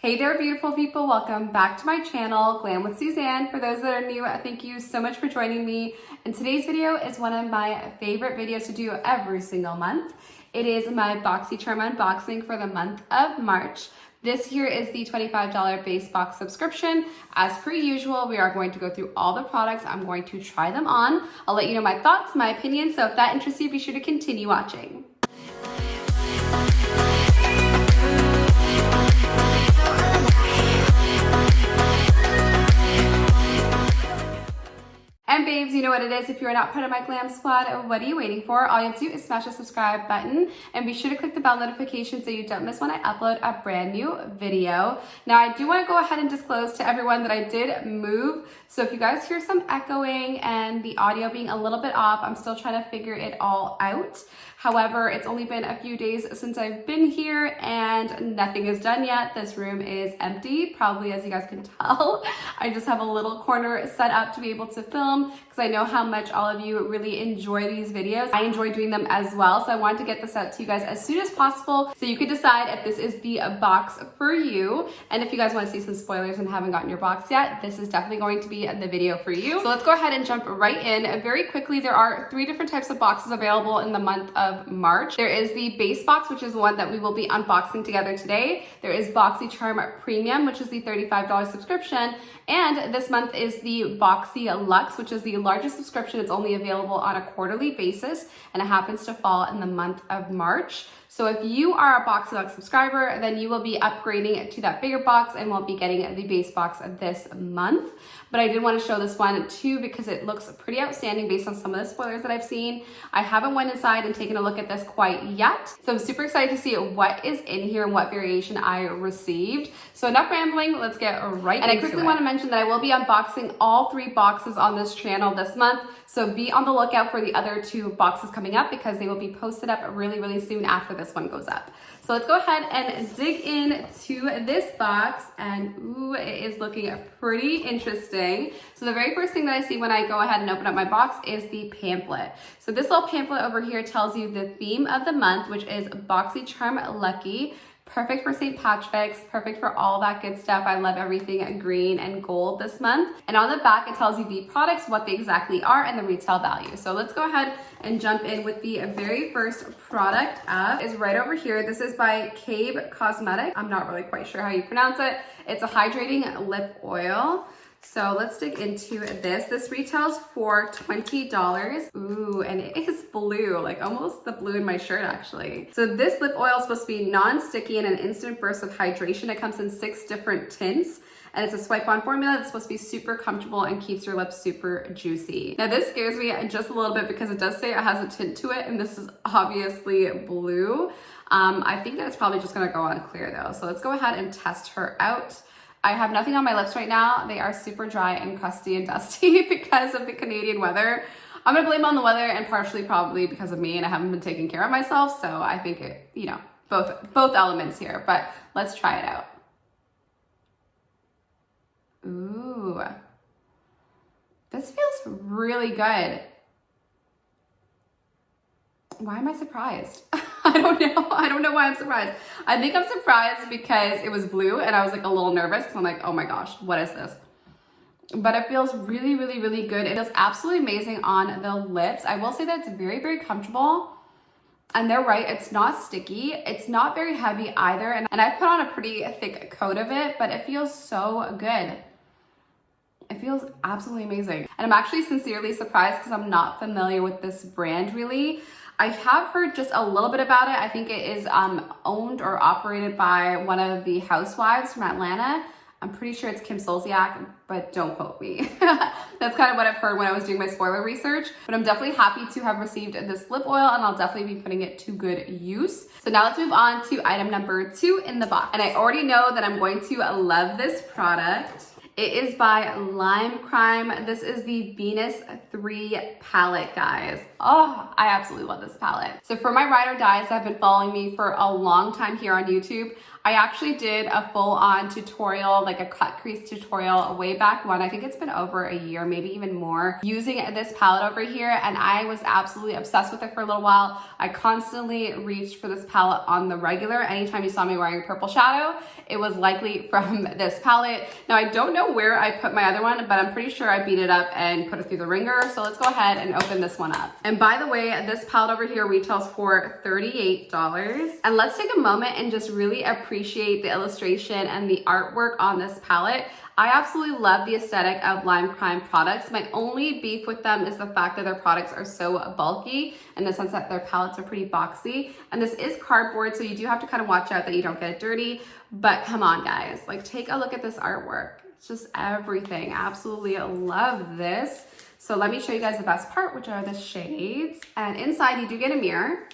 Hey there, beautiful people. Welcome back to my channel, Glam with Suzanne. For those that are new, thank you so much for joining me. And today's video is one of my favorite videos to do every single month. It is my Boxycharm unboxing for the month of March. This here is the $25 base box subscription. As per usual, we are going to go through all the products. I'm going to try them on. I'll let you know my thoughts, my opinions. So if that interests you, be sure to continue watching. And babes, you know what it is. If you're not part of my glam squad, what are you waiting for? All you have to do is smash the subscribe button and be sure to click the bell notification so you don't miss when I upload a brand new video. Now, I do want to go ahead and disclose to everyone that I did move. So if you guys hear some echoing and the audio being a little bit off, I'm still trying to figure it all out. However, it's only been a few days since I've been here and nothing is done yet. This room is empty, probably as you guys can tell. I just have a little corner set up to be able to film because I know how much all of you really enjoy these videos. I enjoy doing them as well, so I wanted to get this out to you guys as soon as possible so you could decide if this is the box for you. And if you guys want to see some spoilers and haven't gotten your box yet, this is definitely going to be the video for you. So let's go ahead and jump right in. Very quickly, there are 3 different types of boxes available in the month of March. There is the base box, which is the one that we will be unboxing together today. There is Boxycharm Premium, which is the $35 subscription. And this month is the Boxy Luxe, which is the largest subscription. It's only available on a quarterly basis, and it happens to fall in the month of March. So if you are a Boxy Luxe subscriber, then you will be upgrading to that bigger box and won't be getting the base box this month. But I did want to show this one too because it looks pretty outstanding based on some of the spoilers that I've seen. I haven't went inside and taken a look at this quite yet. So I'm super excited to see what is in here and what variation I received. So enough rambling, let's get right into it. And I quickly want to mention that I will be unboxing all 3 boxes on this channel this month. So be on the lookout for the other 2 boxes coming up because they will be posted up really soon after this one goes up. So let's go ahead and dig into this box, and ooh, it is looking pretty interesting. So the very first thing that I see when I go ahead and open up my box is the pamphlet. So this little pamphlet over here tells you the theme of the month, which is Boxycharm Lucky. Perfect for St. Patrick's, perfect for all that good stuff. I love everything green and gold this month. And on the back, it tells you the products, what they exactly are, and the retail value. So let's go ahead and jump in with the very first product up. Is right over here. This is by Cabe Cosmetics. I'm not really quite sure how you pronounce it. It's a hydrating lip oil. So let's dig into this. This retails for $20. Ooh, and it is blue, like almost the blue in my shirt actually. So this lip oil is supposed to be non-sticky and an instant burst of hydration. It comes in 6 different tints. And it's a swipe-on formula that's supposed to be super comfortable and keeps your lips super juicy. Now this scares me just a little bit because it does say it has a tint to it, and this is obviously blue. I think that it's probably just gonna go on clear though. So let's go ahead and test her out. I have nothing on my lips right now. They are super dry and crusty and dusty because of the Canadian weather. I'm gonna blame it on the weather and partially probably because of me, and I haven't been taking care of myself. So I think it, you know, both elements here, but let's try it out. Ooh, this feels really good. Why am I surprised? I don't know why I'm surprised. I think I'm surprised because it was blue and I was like a little nervous because I'm like, oh my gosh, what is this? But it feels really good. It feels absolutely amazing on the lips. I will say that it's very comfortable. And they're right, it's not sticky. It's not very heavy either. And I put on a pretty thick coat of it, but it feels so good. It feels absolutely amazing. And I'm actually sincerely surprised because I'm not familiar with this brand really. I have heard just a little bit about it. I think it is owned or operated by one of the housewives from Atlanta. I'm pretty sure it's Kim Zolciak, but don't quote me. That's kind of what I've heard when I was doing my spoiler research. But I'm definitely happy to have received this lip oil, and I'll definitely be putting it to good use. So now let's move on to item number 2 in the box. And I already know that I'm going to love this product. It is by Lime Crime. This is the Venus 3 palette, guys. Oh, I absolutely love this palette. So for my ride or dies that have been following me for a long time here on YouTube, I actually did a full-on tutorial, like a cut crease tutorial way back when. I think it's been over a year, maybe even more, using this palette over here, and I was absolutely obsessed with it for a little while. I constantly reached for this palette on the regular. Anytime you saw me wearing purple shadow, it was likely from this palette. Now, I don't know where I put my other one, but I'm pretty sure I beat it up and put it through the ringer. So let's go ahead and open this one up. And by the way, this palette over here retails for $38. And let's take a moment and just really appreciate the illustration and the artwork on this palette. I absolutely love the aesthetic of Lime Crime products. My only beef with them is the fact that their products are so bulky in the sense that their palettes are pretty boxy. And this is cardboard, so you do have to kind of watch out that you don't get it dirty. But come on, guys, like take a look at this artwork. It's just everything. Absolutely love this. So let me show you guys the best part, which are the shades. And inside you do get a mirror.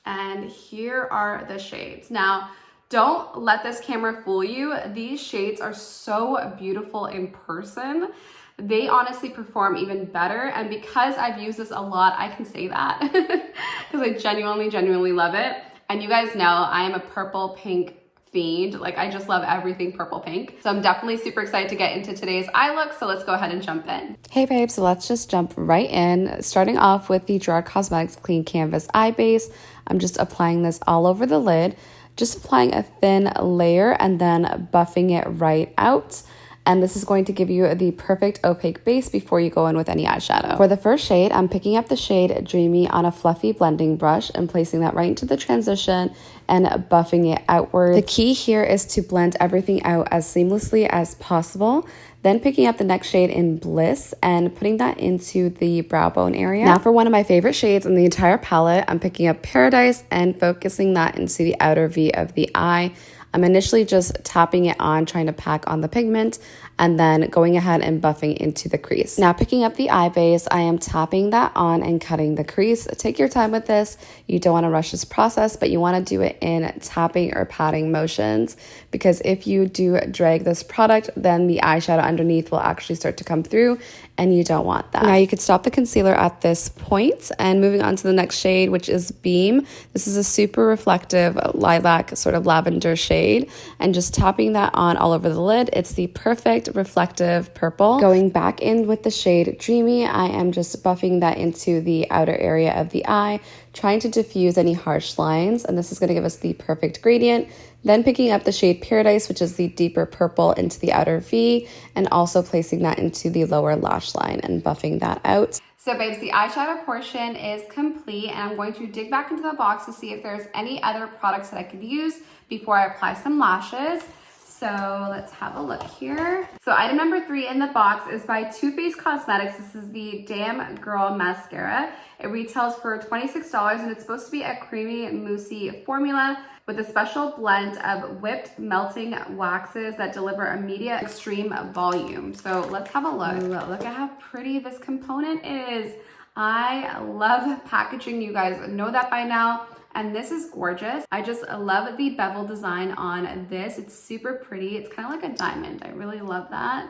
And here are the shades. Now, don't let this camera fool you. These shades are so beautiful in person. They honestly perform even better. And because I've used this a lot, I can say that because I genuinely love it. And you guys know I am a purple pink fiend. Like I just love everything purple pink. So I'm definitely super excited to get into today's eye look. So let's go ahead and jump in. Hey babe, so let's just jump right in. Starting off with the GERARD Cosmetics Clean Canvas Eye Base. I'm just applying this all over the lid. Just applying a thin layer and then buffing it right out. And this is going to give you the perfect opaque base before you go in with any eyeshadow. For the first shade, I'm picking up the shade Dreamy on a fluffy blending brush and placing that right into the transition and buffing it outward. The key here is to blend everything out as seamlessly as possible. Then picking up the next shade in Bliss and putting that into the brow bone area. Now for one of my favorite shades in the entire palette, I'm picking up Paradise and focusing that into the outer V of the eye. I'm initially just tapping it on, trying to pack on the pigment, and then going ahead and buffing into the crease. Now picking up the eye base, I am tapping that on and cutting the crease. Take your time with this. You don't want to rush this process, but you want to do it in tapping or patting motions, because if you do drag this product, then the eyeshadow underneath will actually start to come through, and you don't want that. Now you could stop the concealer at this point, and moving on to the next shade, which is Beam. This is a super reflective lilac sort of lavender shade, and just tapping that on all over the lid. It's the perfect reflective purple. Going back in with the shade Dreamy, I am just buffing that into the outer area of the eye, trying to diffuse any harsh lines, and this is going to give us the perfect gradient. Then picking up the shade Paradise, which is the deeper purple, into the outer V, and also placing that into the lower lash line and buffing that out. So babes, the eyeshadow portion is complete, and I'm going to dig back into the box to see if there's any other products that I could use before I apply some lashes. So let's have a look here. So item number 3 in the box is by Too Faced Cosmetics. This is the Damn Girl Mascara. It retails for $26, and it's supposed to be a creamy, moussey formula with a special blend of whipped melting waxes that deliver immediate extreme volume. So let's have a look. Ooh, look at how pretty this component is. I love packaging. You guys know that by now. And this is gorgeous. I just love the bevel design on this. It's super pretty. It's kind of like a diamond. I really love that.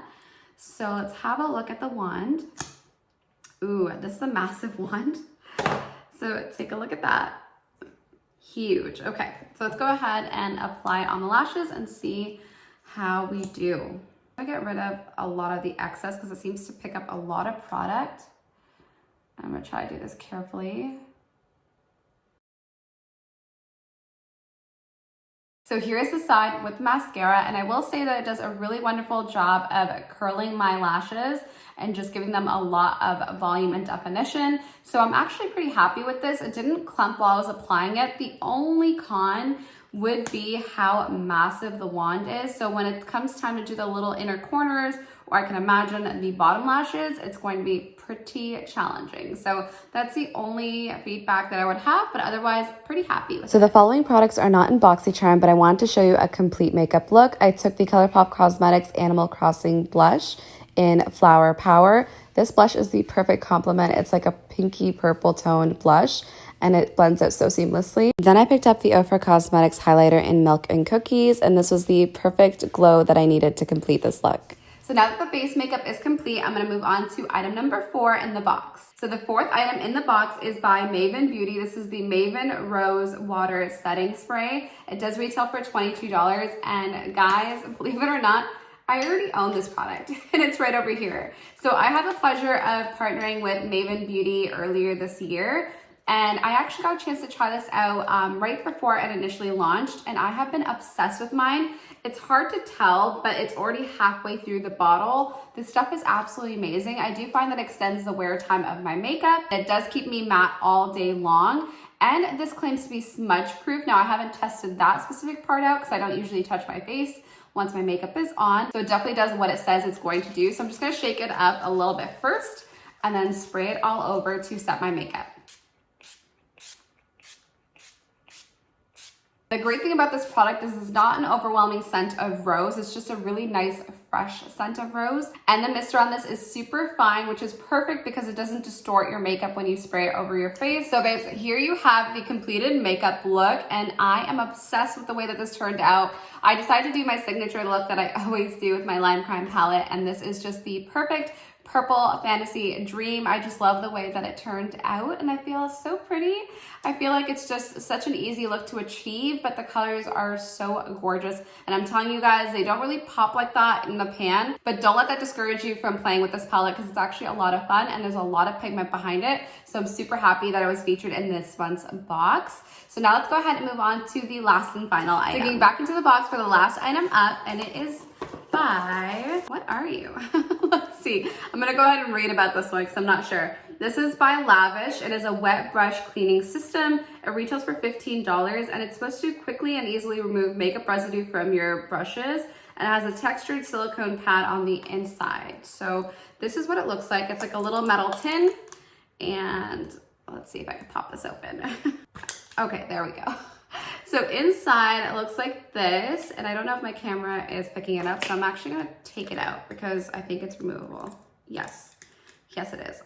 So let's have a look at the wand. Ooh, this is a massive wand. So take a look at that. Huge. Okay, so let's go ahead and apply it on the lashes and see how we do. I get rid of a lot of the excess because it seems to pick up a lot of product. I'm gonna try to do this carefully. So here's the side with mascara, and I will say that it does a really wonderful job of curling my lashes and just giving them a lot of volume and definition. So I'm actually pretty happy with this. It didn't clump while I was applying it. The only con would be how massive the wand is. So when it comes time to do the little inner corners, or I can imagine the bottom lashes, it's going to be pretty challenging. So that's the only feedback that I would have, but otherwise pretty happy with it. So the following products are not in Boxycharm, but I wanted to show you a complete makeup look. I took the ColourPop Cosmetics Animal Crossing blush in Flower Power. This blush is the perfect complement. It's like a pinky purple toned blush, and it blends out so seamlessly. Then I picked up the OFRA Cosmetics highlighter in Milk and Cookies, and this was the perfect glow that I needed to complete this look. So now that the face makeup is complete, I'm gonna move on to item number 4 in the box. So the 4th item in the box is by Maven Beauty. This is the Maven Rose Water Setting Spray. It does retail for $22. And guys, believe it or not, I already own this product and it's right over here. So I had the pleasure of partnering with Maven Beauty earlier this year. And I actually got a chance to try this out right before it initially launched, and I have been obsessed with mine. It's hard to tell, but it's already halfway through the bottle. This stuff is absolutely amazing. I do find that it extends the wear time of my makeup. It does keep me matte all day long, and this claims to be smudge proof. Now I haven't tested that specific part out because I don't usually touch my face once my makeup is on. So it definitely does what it says it's going to do. So I'm just gonna shake it up a little bit first and then spray it all over to set my makeup. The great thing about this product is it's not an overwhelming scent of rose. It's just a really nice, fresh scent of rose. And the mister on this is super fine, which is perfect because it doesn't distort your makeup when you spray it over your face. So babes, here you have the completed makeup look, and I am obsessed with the way that this turned out. I decided to do my signature look that I always do with my Lime Crime palette, and this is just the perfect purple fantasy dream. I just love the way that it turned out, and I feel it's so pretty. I feel like it's just such an easy look to achieve, but the colors are so gorgeous. And I'm telling you guys, they don't really pop like that in the pan, but don't let that discourage you from playing with this palette because it's actually a lot of fun and there's a lot of pigment behind it. So I'm super happy that it was featured in this month's box. So now let's go ahead and move on to the last and final item. Digging back into the box for the last item up, and it is by, what are you? Let's see. I'm gonna go ahead and read about this one because I'm not sure. This is by Lavish. It is a wet brush cleaning system. It retails for $15, and it's supposed to quickly and easily remove makeup residue from your brushes, and it has a textured silicone pad on the inside. So this is what it looks like. It's like a little metal tin, and let's see if I can pop this open. Okay, there we go. So inside it looks like this, and I don't know if my camera is picking it up, so I'm actually gonna take it out because I think it's removable. Yes, yes it is.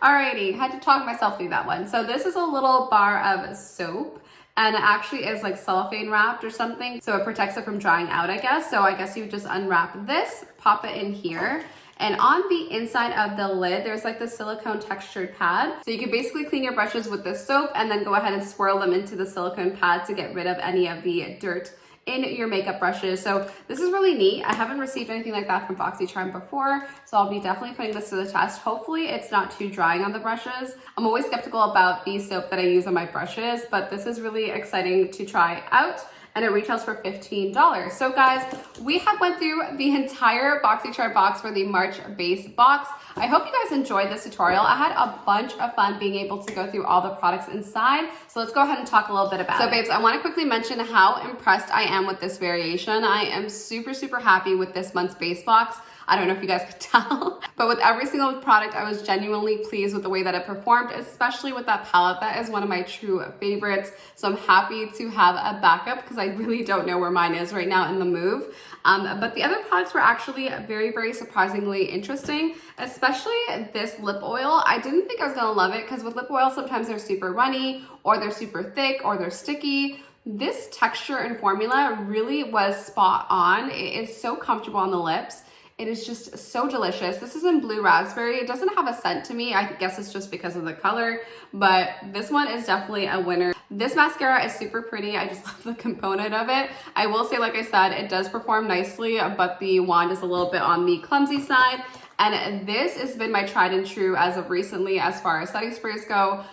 Alrighty, had to talk myself through that one. So this is a little bar of soap, and it actually is like cellophane wrapped or something, so it protects it from drying out, I guess. So I guess you would just unwrap this, pop it in here, and on the inside of the lid, there's like the silicone textured pad. So you can basically clean your brushes with this soap and then go ahead and swirl them into the silicone pad to get rid of any of the dirt in your makeup brushes. So this is really neat. I haven't received anything like that from Boxycharm before, so I'll be definitely putting this to the test. Hopefully it's not too drying on the brushes. I'm always skeptical about the soap that I use on my brushes, but this is really exciting to try out, and it retails for $15. So guys, we have went through the entire Boxycharm box for the March base box. I hope you guys enjoyed this tutorial. I had a bunch of fun being able to go through all the products inside. So let's go ahead and talk a little bit about it. So babes, I want to quickly mention how impressed I am with this variation. I am super, super happy with this month's base box. I don't know if you guys could tell, but with every single product, I was genuinely pleased with the way that it performed, especially with that palette. That is one of my true favorites. So I'm happy to have a backup because I really don't know where mine is right now in the move. But the other products were actually very, very surprisingly interesting, especially this lip oil. I didn't think I was gonna love it because with lip oil, sometimes they're super runny or they're super thick or they're sticky. This texture and formula really was spot on. It is so comfortable on the lips. It is just so delicious. This is in Blue Raspberry. It doesn't have a scent to me. I guess it's just because of the color, but this one is definitely a winner. This mascara is super pretty. I just love the component of it. I will say, like I said, it does perform nicely, but the wand is a little bit on the clumsy side. And this has been my tried and true as of recently as far as setting sprays go,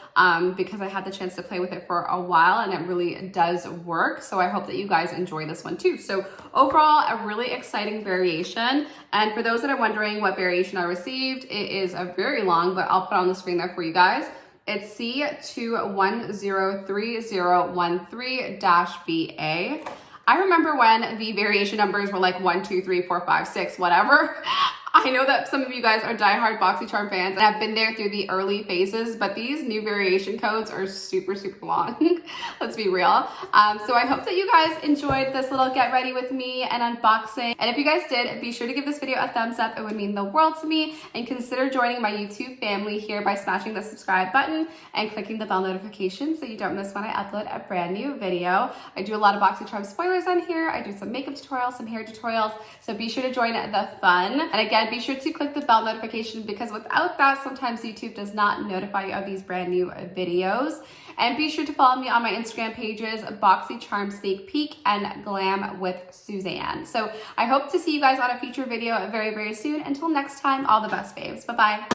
because I had the chance to play with it for a while and it really does work. So I hope that you guys enjoy this one too. So overall, a really exciting variation. And for those that are wondering what variation I received, it is a very long, but I'll put on the screen there for you guys. It's C213013-BA. I remember when the variation numbers were like 1, 2, 3, 4, 5, 6, whatever. I know that some of you guys are diehard Boxycharm fans and have been there through the early phases, but these new variation codes are super, super long. Let's be real. So I hope that you guys enjoyed this little get ready with me and unboxing. And if you guys did, be sure to give this video a thumbs up. It would mean the world to me. And consider joining my YouTube family here by smashing the subscribe button and clicking the bell notification so you don't miss when I upload a brand new video. I do a lot of Boxycharm spoilers on here. I do some makeup tutorials, some hair tutorials. So be sure to join the fun. And again, be sure to click the bell notification because without that, sometimes YouTube does not notify you of these brand new videos. And be sure to follow me on my Instagram pages, Boxycharm Sneak Peek and Glam with Suzanne. So I hope to see you guys on a future video very, very soon. Until next time, all the best, babes. Bye-bye.